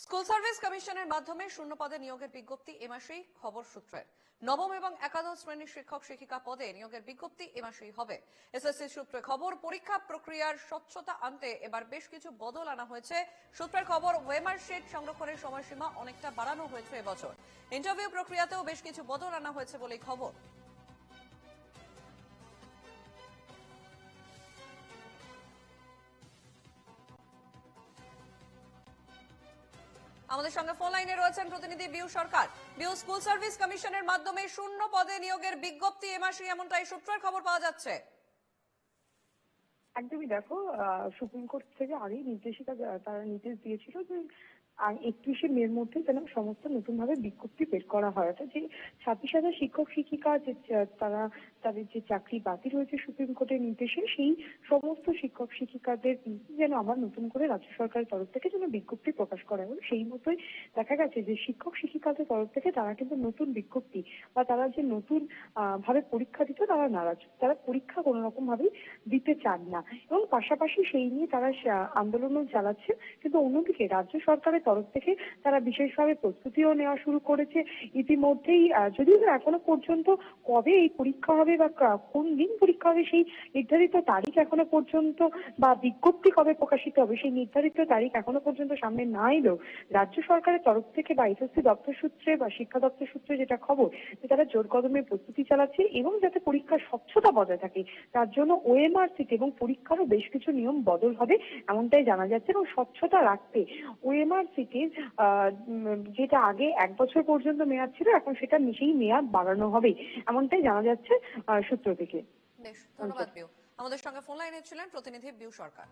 School service কমিশনের মাধ্যমে শূন্য পদে নিয়োগের বিজ্ঞপ্তি এ মাসেই খবর সূত্রের। নবম এবং একাদশ শ্রেণীর শিক্ষক শিক্ষিকা পদে নিয়োগের বিজ্ঞপ্তি এ মাসেই হবে। এসএসসি সূত্রে খবর, পরীক্ষা প্রক্রিয়ার স্বচ্ছতা আনতে এবার বেশ কিছু বদল আনা হয়েছে। সূত্রের খবর, ওয়েমার শিট সংরক্ষণের সময়সীমা অনেকটা বাড়ানো হয়েছে এবছর। ইন্টারভিউ প্রক্রিয়াতেও বেশ কিছু বদল আনা হয়েছে বলেই খবর। আমাদের সঙ্গে ফোন লাইনে রয়েছেন প্রতিনিধি বিউ সরকার। বিউ, স্কুল সার্ভিস কমিশনের মাধ্যমে শূন্য পদে নিয়োগের বিজ্ঞপ্তি এ মাসে, এমনটাই সূত্রের খবর পাওয়া যাচ্ছে। একদমই দেখো, সুপ্রিম কোর্ট থেকে আগেই নির্দেশিকা তারা নির্দেশ দিয়েছিল যে 31শে মের মধ্যে যেন সমস্ত নতুন ভাবে বিজ্ঞপ্তি বের করা হয়। অর্থাৎ যে 26,000 শিক্ষক শিক্ষিকা যে তারা তাদের যে চাকরি বাতিল হয়েছে সুপ্রিম কোর্টের নির্দেশে, সেই সমস্ত শিক্ষক শিক্ষিকাদের যেন আবার নতুন করে রাজ্য সরকারের তরফ থেকে যেন বিজ্ঞপ্তি প্রকাশ করা হয়। সেই মতোই দেখা গেছে যে শিক্ষক শিক্ষিকাদের তরফ থেকে তারা কিন্তু নতুন বিজ্ঞপ্তি বা তারা যে নতুন ভাবে পরীক্ষা দিত তারা নারাজ, তারা পরীক্ষা কোনো রকম ভাবেই দিতে চান না এবং পাশাপাশি সেই নিয়ে তারা আন্দোলনও চালাচ্ছে। কিন্তু অন্যদিকে রাজ্য সরকারের তরফ থেকে তারা বিশেষভাবে প্রস্তুতিও নেওয়া শুরু করেছে ইতিমধ্যেই। যদিও এখনো পর্যন্ত কবে এই পরীক্ষা হবে বা কোন দিন পরীক্ষা হবে সেই নির্ধারিত তারিখ এখনো পর্যন্ত, বা বিজ্ঞপ্তি কবে প্রকাশিত হবে সেই নির্ধারিত তারিখ এখনো পর্যন্ত সামনে না এলেও রাজ্য সরকারের তরফ থেকে বা এসএসসি দপ্তর সূত্রে বা শিক্ষা দপ্তর সূত্রে যেটা খবর, যে তারা জোর কদমে প্রস্তুতি চালাচ্ছে এবং যাতে পরীক্ষার স্বচ্ছতা বজায় থাকে তার জন্য ওএমআর সিট এবং পরীক্ষারও বেশ কিছু নিয়ম বদল হবে এমনটাই জানা যাচ্ছে। এবং স্বচ্ছতা রাখতে ওএমআর সিটির যেটা আগে 1 বছর পর্যন্ত মেয়াদ ছিল, এখন সেটা সেই মেয়াদ বাড়ানো হবে এমনটাই জানা যাচ্ছে সূত্র থেকে। বেশ, ধন্যবাদ বিউ। আমাদের সঙ্গে ফোন লাইনে ছিলেন প্রতিনিধি বিউ সরকার।